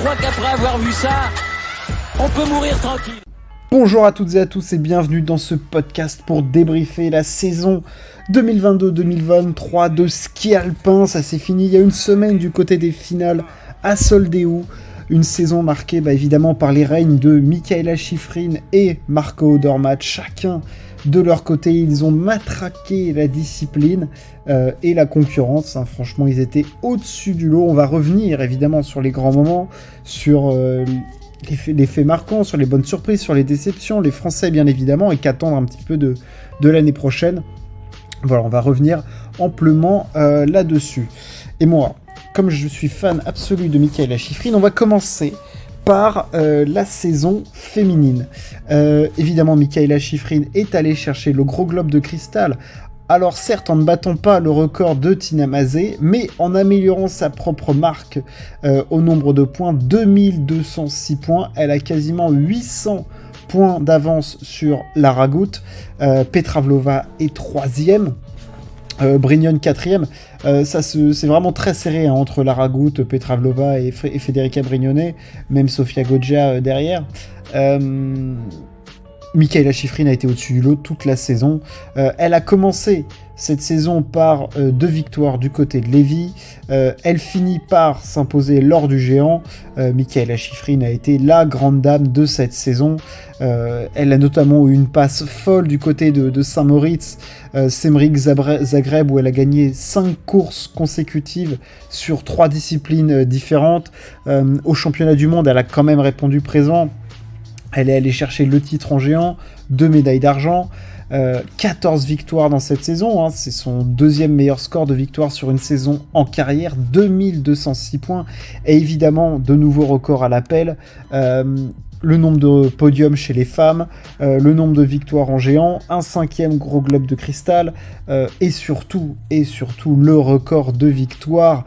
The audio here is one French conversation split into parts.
crois qu'après avoir vu ça, on peut mourir tranquille. Bonjour à toutes et à tous et bienvenue dans ce podcast pour débriefer la saison 2022-2023 de ski alpin. Ça s'est fini il y a une semaine du côté des finales à Soldeu. Une saison marquée évidemment par les règnes de Mikaela Shiffrin et Marco Odermatt. Chacun de leur côté, ils ont matraqué la discipline et la concurrence. Franchement, ils étaient au-dessus du lot. On va revenir évidemment sur les grands moments, sur les faits marquants, sur les bonnes surprises, sur les déceptions, les Français bien évidemment, et qu'attendre un petit peu de l'année prochaine. Voilà, on va revenir amplement là-dessus. Et moi, comme je suis fan absolu de Mikaela Shiffrin, on va commencer par la saison féminine. Évidemment, Mikaela Shiffrin est allée chercher le gros globe de cristal. Alors certes, en ne battant pas le record de Tina Maze, mais en améliorant sa propre marque au nombre de points, 2206 points. Elle a quasiment 800 points d'avance sur Lara Gut. Petra Vlhova est 3e. Brignon 4e, c'est vraiment très serré entre Lara Gut, Petra Vlhova et Federica Brignone, même Sofia Goggia derrière. Mikaela Shiffrin a été au-dessus du lot toute la saison. Elle a commencé cette saison par 2 victoires du côté de Lévis. Elle finit par s'imposer lors du géant. Mikaela Shiffrin a été la grande dame de cette saison. Elle a notamment eu une passe folle du côté de Saint-Moritz, Semrig Zagreb, où elle a gagné 5 courses consécutives sur 3 disciplines différentes. Au championnat du monde, elle a quand même répondu présent. Elle est allée chercher le titre en géant, 2 médailles d'argent, 14 victoires dans cette saison. C'est son 2e meilleur score de victoire sur une saison en carrière, 2206 points. Et évidemment, de nouveaux records à l'appel. Le nombre de podiums chez les femmes, le nombre de victoires en géant, un 5e gros globe de cristal, et surtout le record de victoires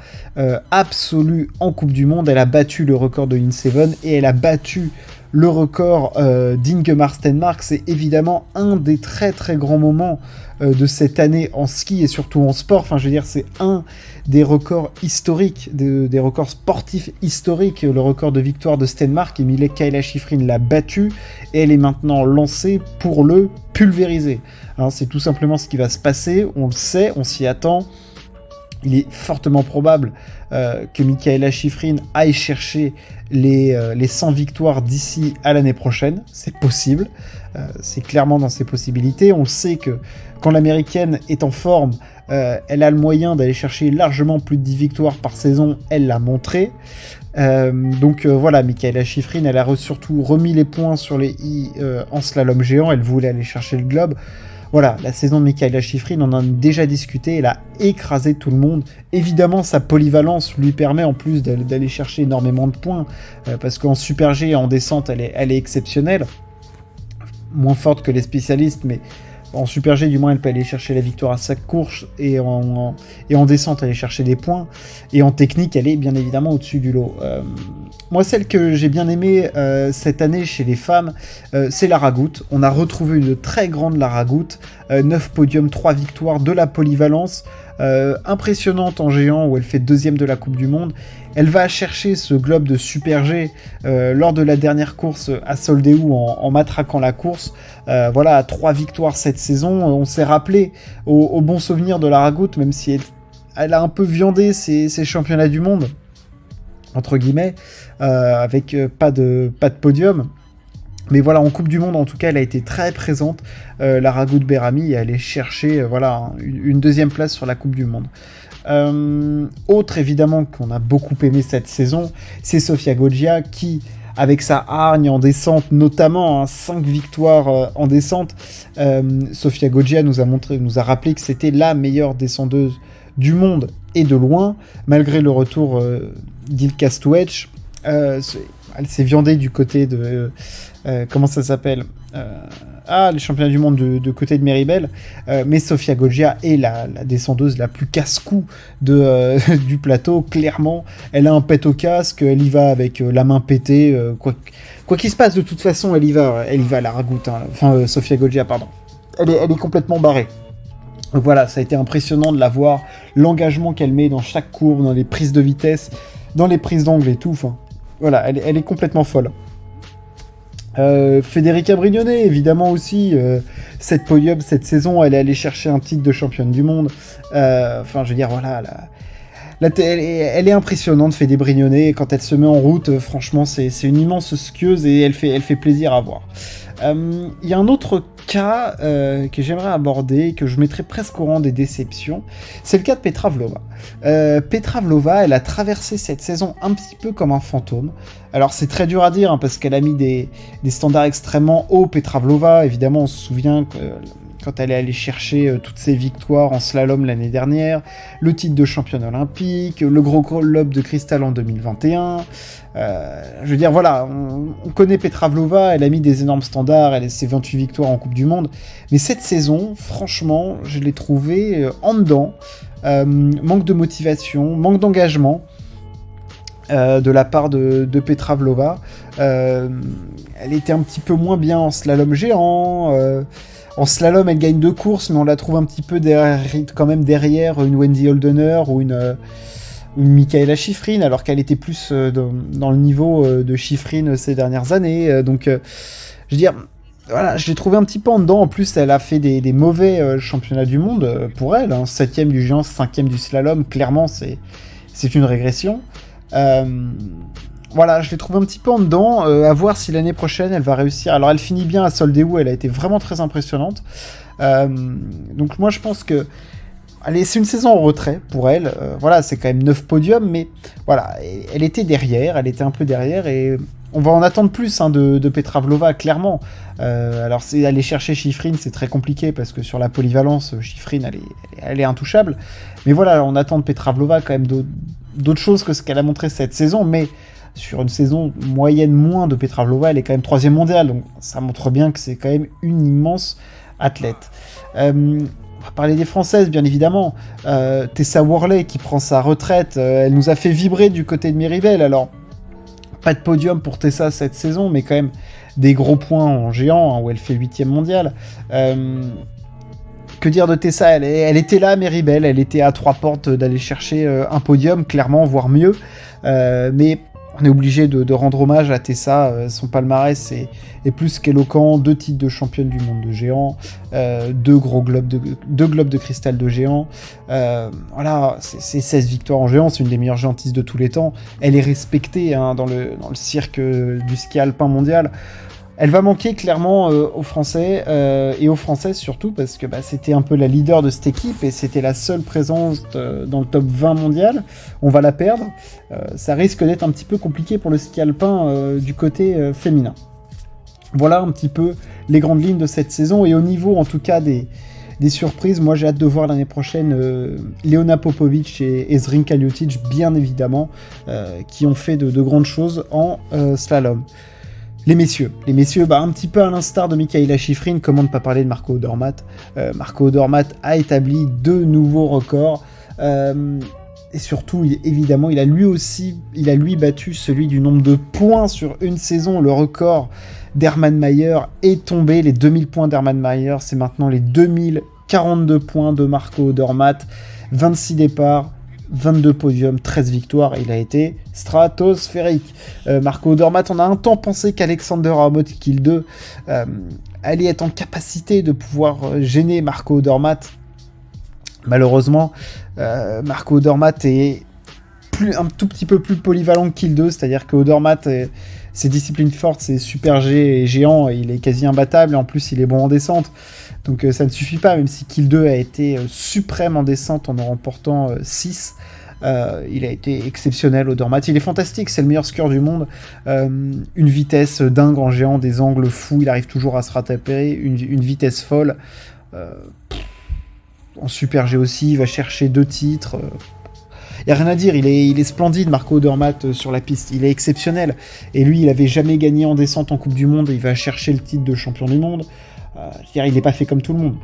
absolu en Coupe du Monde. Elle a battu le record de Lynn Seven et elle a battu le record d'Ingemar Stenmark. C'est évidemment un des très très grands moments de cette année en ski et surtout en sport. Enfin, je veux dire, c'est un des records historiques, des records sportifs historiques. Le record de victoire de Stenmark, et Mikaela Shiffrin l'a battu et elle est maintenant lancée pour le pulvériser. Alors, c'est tout simplement ce qui va se passer. On le sait, on s'y attend. Il est fortement probable que Mikaela Shiffrin aille chercher les 100 victoires d'ici à l'année prochaine. C'est possible, c'est clairement dans ses possibilités. On sait que quand l'américaine est en forme, elle a le moyen d'aller chercher largement plus de 10 victoires par saison, elle l'a montré. Voilà, Mikaela Shiffrin, elle a surtout remis les points sur les i en slalom géant, elle voulait aller chercher le globe. Voilà, la saison de Mikaela Shiffrin, on en a déjà discuté, elle a écrasé tout le monde. Évidemment, sa polyvalence lui permet en plus d'aller chercher énormément de points, parce qu'en Super G et en descente, elle est exceptionnelle. Moins forte que les spécialistes, mais en Super G, du moins, elle peut aller chercher la victoire à chaque course, et en descente, aller chercher des points. Et en technique, elle est bien évidemment au-dessus du lot. Moi, celle que j'ai bien aimée cette année chez les femmes, c'est Lara Gut. On a retrouvé une très grande Lara Gut, 9 podiums, 3 victoires, de la polyvalence, impressionnante en géant où elle fait 2e de la Coupe du Monde. Elle va chercher ce globe de Super G lors de la dernière course à Soldeu en matraquant la course. Voilà, 3 victoires cette saison. On s'est rappelé au bon souvenir de Lara Gut, même si elle a un peu viandé ses championnats du monde, entre guillemets, avec pas de podium. Mais voilà, en Coupe du Monde, en tout cas, elle a été très présente. Lara Gut-Berami est allée chercher une 2e place sur la Coupe du Monde. Autre, évidemment, qu'on a beaucoup aimé cette saison, c'est Sofia Goggia qui, avec sa hargne en descente, notamment 5 victoires en descente, Sofia Goggia nous a rappelé que c'était la meilleure descendeuse du monde et de loin, malgré le retour d'Ilka Stuec. Elle s'est viandée du côté de... comment ça s'appelle les championnats du monde de côté de Meribel. Mais Sofia Goggia est la descendeuse la plus casse-cou du plateau, clairement. Elle a un pet au casque, elle y va avec la main pétée. Quoi qu'il se passe, de toute façon, elle y va à la ragoute. Enfin, Sofia Goggia, pardon. Elle est complètement barrée. Donc voilà, ça a été impressionnant de la voir, l'engagement qu'elle met dans chaque courbe, dans les prises de vitesse, dans les prises d'angle et tout. Enfin, voilà, elle est complètement folle. Federica Brignone, évidemment aussi, 7 podiums cette saison, elle est allée chercher un titre de championne du monde. Enfin, je veux dire, voilà, elle est impressionnante, Fede Brignone. Quand elle se met en route, franchement, c'est une immense skieuse et elle fait plaisir à voir. Il y a un autre cas que j'aimerais aborder, que je mettrais presque au rang des déceptions, c'est le cas de Petra Vlhova. Petra Vlhova, elle a traversé cette saison un petit peu comme un fantôme. Alors c'est très dur à dire, hein, parce qu'elle a mis des standards extrêmement hauts, Petra Vlhova. Évidemment, on se souvient que quand elle est allée chercher toutes ses victoires en slalom l'année dernière, le titre de championne olympique, le gros globe de cristal en 2021. Je veux dire, voilà, on connaît Petra Vlhova, elle a mis des énormes standards, elle a ses 28 victoires en Coupe du Monde, mais cette saison, franchement, je l'ai trouvée en dedans, manque de motivation, manque d'engagement de la part de Petra Vlhova. Elle était un petit peu moins bien en slalom géant, en slalom, elle gagne 2 courses, mais on la trouve un petit peu quand même derrière une Wendy Holdener ou une Mikaela Shiffrin, alors qu'elle était plus dans le niveau de Shiffrin ces dernières années. Donc, je veux dire, voilà, je l'ai trouvé un petit peu en dedans. En plus, elle a fait des mauvais championnats du monde pour elle. 7ème du géant, 5ème du slalom. Clairement, c'est une régression. Voilà, je l'ai trouvé un petit peu en dedans, à voir si l'année prochaine elle va réussir. Alors elle finit bien à Soldeu, elle a été vraiment très impressionnante. Donc moi je pense que allez, c'est une saison en retrait pour elle. Voilà, c'est quand même 9 podiums, mais voilà, elle était derrière, elle était un peu derrière, et on va en attendre plus de Petra Vlhova, clairement. Alors c'est aller chercher Shiffrin, c'est très compliqué, parce que sur la polyvalence, Shiffrin elle est intouchable. Mais voilà, on attend de Petra Vlhova quand même d'autres choses que ce qu'elle a montré cette saison, mais sur une saison moyenne moins de Petra Vlhova, elle est quand même 3ème mondiale, donc ça montre bien que c'est quand même une immense athlète. On va parler des Françaises, bien évidemment. Tessa Worley qui prend sa retraite, elle nous a fait vibrer du côté de Méribel. Alors, pas de podium pour Tessa cette saison, mais quand même des gros points en géant, où elle fait 8ème mondiale. Que dire de Tessa, elle était là, Méribel, elle était à 3 portes d'aller chercher un podium, clairement, voire mieux. Mais on est obligé de rendre hommage à Tessa. Son palmarès est plus qu'éloquent. 2 titres de championne du monde de géant, 2 globes de cristal de géant. Voilà, c'est 16 victoires en géant, c'est une des meilleures géantistes de tous les temps. Elle est respectée dans le cirque du ski alpin mondial. Elle va manquer clairement aux Français, et aux Françaises surtout, parce que c'était un peu la leader de cette équipe, et c'était la seule présence dans le top 20 mondial. On va la perdre. Ça risque d'être un petit peu compliqué pour le ski alpin du côté féminin. Voilà un petit peu les grandes lignes de cette saison, et au niveau en tout cas des surprises, moi j'ai hâte de voir l'année prochaine Leona Popovic et Zrinka Ljutic, bien évidemment, qui ont fait de grandes choses en slalom. Les messieurs, un petit peu à l'instar de Mikaela Shiffrin, comment ne pas parler de Marco Odermatt. Marco Odermatt a établi 2 nouveaux records, et surtout, évidemment, il a lui battu celui du nombre de points sur une saison. Le record d'Hermann Maier est tombé, les 2000 points d'Hermann Maier, c'est maintenant les 2042 points de Marco Odermatt, 26 départs, 22 podiums, 13 victoires, il a été stratosphérique. Marco Odermatt, on a un temps pensé qu'Alexander Aamodt-Kilde allait être en capacité de pouvoir gêner Marco Odermatt. Malheureusement, Marco Odermatt est un tout petit peu plus polyvalent que Kilde, c'est-à-dire que Odermatt, ses disciplines fortes, c'est super G et géant, et il est quasi imbattable, et en plus il est bon en descente. Donc ça ne suffit pas, même si Kilde a été suprême en descente en remportant 6. Il a été exceptionnel, Odermatt. Il est fantastique, c'est le meilleur skieur du monde. Une vitesse dingue en géant, des angles fous, il arrive toujours à se rattraper, une vitesse folle. En super G aussi, il va chercher 2 titres. Il n'y a rien à dire, il est splendide, Marco Odermatt, sur la piste. Il est exceptionnel. Et lui, il n'avait jamais gagné en descente en Coupe du Monde, et il va chercher le titre de champion du monde. Je veux dire, il n'est pas fait comme tout le monde.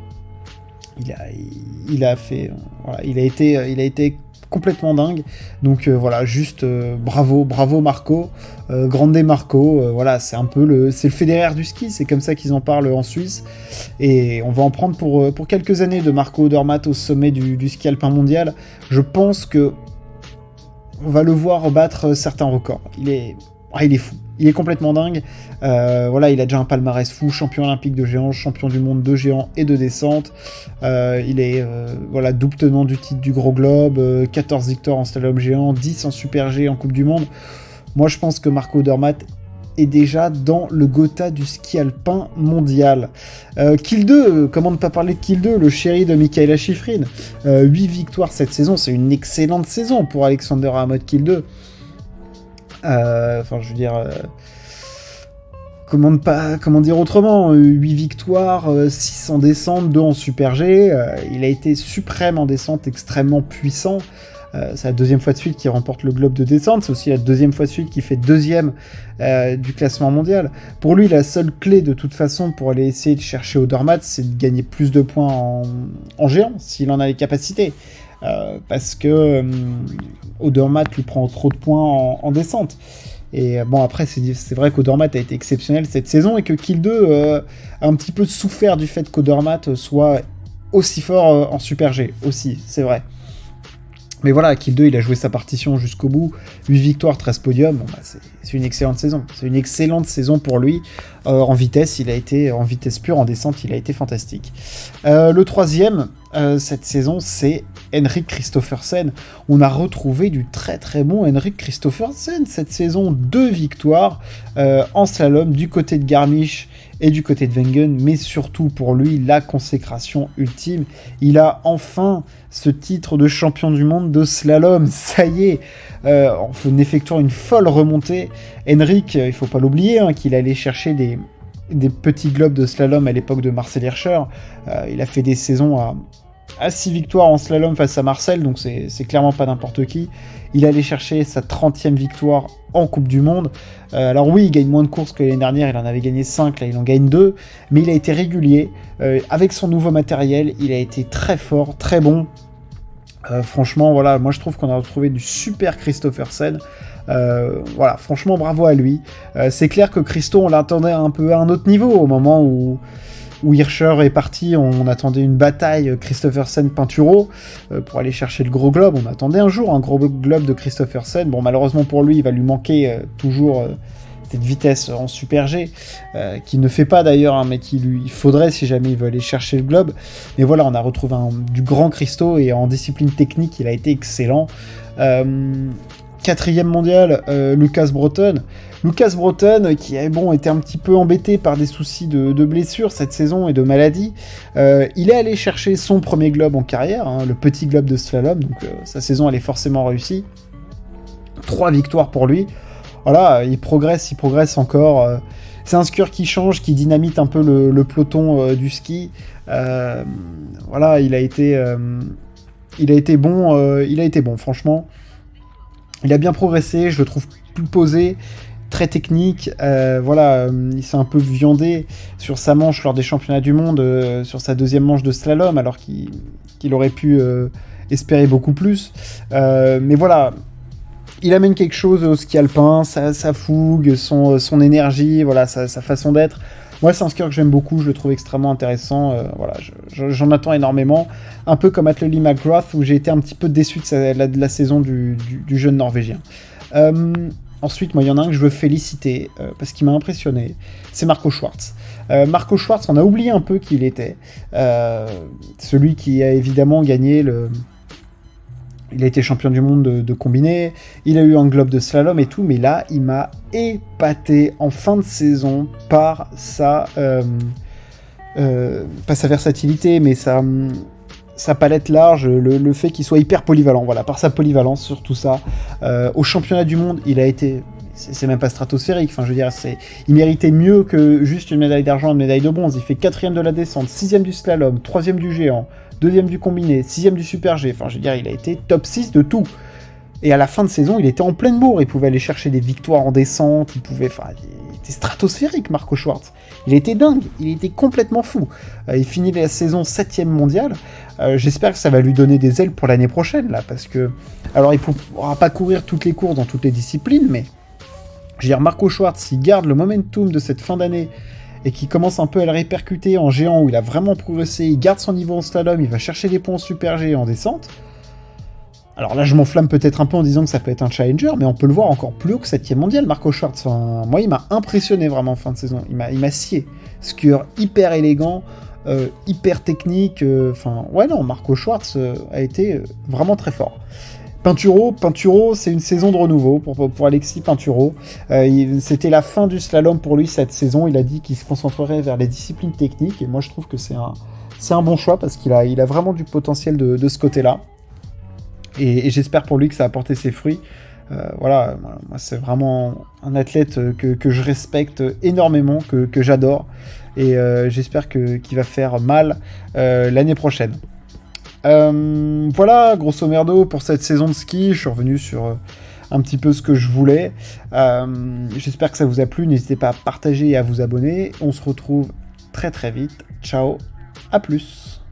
Il a été complètement dingue. Donc voilà, juste bravo Marco, grande Marco. Voilà, c'est le Federer du ski, c'est comme ça qu'ils en parlent en Suisse. Et on va en prendre pour quelques années de Marco Odermatt au sommet du ski alpin mondial. Je pense que on va le voir battre certains records. il est fou. Il est complètement dingue. Voilà, il a déjà un palmarès fou, champion olympique de géant, champion du monde de géant et de descente. Il est voilà, double tenant du titre du Gros Globe, 14 victoires en slalom géant, 10 en super G en Coupe du Monde. Moi, je pense que Marco Odermatt est déjà dans le Gotha du ski alpin mondial. Kiel 2, comment ne pas parler de Kiel 2, le chéri de Mikaela Shiffrin. 8 victoires cette saison, c'est une excellente saison pour Alexander Amott Kiel 2. Enfin, je veux dire... Comment dire autrement, 8 victoires, 6 en descente, 2 en super G. Il a été suprême en descente, extrêmement puissant. C'est la deuxième fois de suite qu'il remporte le globe de descente. C'est aussi la deuxième fois de suite qu'il fait deuxième du classement mondial. Pour lui, la seule clé de toute façon pour aller essayer de chercher Odermatt, c'est de gagner plus de points en géant, s'il en a les capacités. Parce que Odermatt lui prend trop de points en descente. Et bon, après, c'est vrai qu'Odermatt a été exceptionnel cette saison et que Kiel 2 a un petit peu souffert du fait qu'Odermatt soit aussi fort en Super G, aussi, c'est vrai. Mais voilà, Kiel 2, il a joué sa partition jusqu'au bout. 8 victoires, 13 podiums, bon, bah, c'est une excellente saison. C'est une excellente saison pour lui. En vitesse, il a été en vitesse pure, en descente, il a été fantastique. Le troisième, cette saison, c'est Henrik Kristoffersen. On a retrouvé du très très bon Henrik Kristoffersen cette saison. 2 victoires en slalom du côté de Garmisch et du côté de Wengen, mais surtout pour lui, la consécration ultime. Il a enfin ce titre de champion du monde de slalom. Ça y est, en effectuant une folle remontée. Henrik, il faut pas l'oublier, hein, qu'il allait chercher des petits globes de slalom à l'époque de Marcel Hirscher. Il a fait des saisons à 6 victoires en slalom face à Marcel, donc c'est clairement pas n'importe qui. Il allait chercher sa 30e victoire en Coupe du Monde. Alors oui, il gagne moins de courses que l'année dernière, il en avait gagné 5, là il en gagne 2, mais il a été régulier. Avec son nouveau matériel, il a été très fort, très bon. Franchement, voilà, moi je trouve qu'on a retrouvé du super Kristoffersen. Voilà, franchement, bravo à lui. C'est clair que Christo, on l'attendait un peu à un autre niveau au moment où Hirscher est parti. On attendait une bataille Kristoffersen-Pinturo pour aller chercher le gros globe. On attendait un jour un gros globe de Kristoffersen. Bon, malheureusement pour lui, il va lui manquer toujours cette vitesse en Super G, qu'il ne fait pas d'ailleurs, hein, mais qu'il lui faudrait si jamais il veut aller chercher le globe. Mais voilà, on a retrouvé du grand Christo, et en discipline technique, il a été excellent. 4e mondial, Lucas Broughton. Lucas Broughton, qui était un petit peu embêté par des soucis de blessures cette saison et de maladies, il est allé chercher son premier globe en carrière, hein, le petit globe de slalom, donc sa saison elle est forcément réussie. 3 victoires pour lui. Voilà, il progresse encore. C'est un skieur qui change, qui dynamite un peu le peloton du ski. Voilà, il a été bon, franchement. Il a bien progressé, je le trouve plus posé, très technique. Voilà, il s'est un peu viandé sur sa manche lors des championnats du monde, sur sa deuxième manche de slalom, alors qu'il aurait pu espérer beaucoup plus. Mais voilà, il amène quelque chose au ski alpin, sa fougue, son énergie, voilà, sa façon d'être. Moi, c'est un skieur que j'aime beaucoup, je le trouve extrêmement intéressant. Voilà, j'en attends énormément. Un peu comme Atle McGrath, où j'ai été un petit peu déçu de la saison du jeune Norvégien. Ensuite, moi, il y en a un que je veux féliciter, parce qu'il m'a impressionné. C'est Marco Schwarz. Marco Schwarz, on a oublié un peu qui il était. Celui qui a évidemment gagné Il a été champion du monde de combiné, il a eu un globe de slalom et tout, mais là, il m'a épaté en fin de saison par pas sa versatilité, mais sa palette large, le fait qu'il soit hyper polyvalent, voilà, par sa polyvalence, surtout ça. Au championnat du monde, il a été... C'est même pas stratosphérique, enfin je veux dire, il méritait mieux que juste une médaille d'argent, une médaille de bronze. Il fait 4e de la descente, 6e du slalom, 3e du géant, 2e du combiné, 6e du super G, enfin je veux dire, il a été top 6 de tout. Et à la fin de saison, il était en pleine bourre, il pouvait aller chercher des victoires en descente, il était stratosphérique, Marco Schwarz. Il était dingue, il était complètement fou. Il finit la saison 7e mondiale. J'espère que ça va lui donner des ailes pour l'année prochaine, là, parce que... Alors, il ne pourra pas courir toutes les courses dans toutes les disciplines, mais... Je veux dire, Marco Schwarz, s'il garde le momentum de cette fin d'année et qu'il commence un peu à le répercuter en géant où il a vraiment progressé, il garde son niveau en slalom, il va chercher des points en super G en descente, Alors là, je m'enflamme peut-être un peu en disant que ça peut être un challenger, mais on peut le voir encore plus haut que 7ème mondial, Marco Schwartz. Enfin, moi, il m'a impressionné vraiment en fin de saison. Il m'a scié. Skieur hyper élégant, hyper technique. Ouais, non, Marco Schwartz a été vraiment très fort. Pinturo, c'est une saison de renouveau pour Alexis Pinturo. C'était la fin du slalom pour lui cette saison. Il a dit qu'il se concentrerait vers les disciplines techniques, et moi, je trouve que c'est un bon choix parce qu'il a vraiment du potentiel de ce côté-là. Et j'espère pour lui que ça a porté ses fruits. Voilà, moi c'est vraiment un athlète que je respecte énormément, que j'adore. Et j'espère qu'il va faire mal l'année prochaine. Voilà, grosso merdo, pour cette saison de ski. Je suis revenu sur un petit peu ce que je voulais. J'espère que ça vous a plu. N'hésitez pas à partager et à vous abonner. On se retrouve très très vite. Ciao, à plus.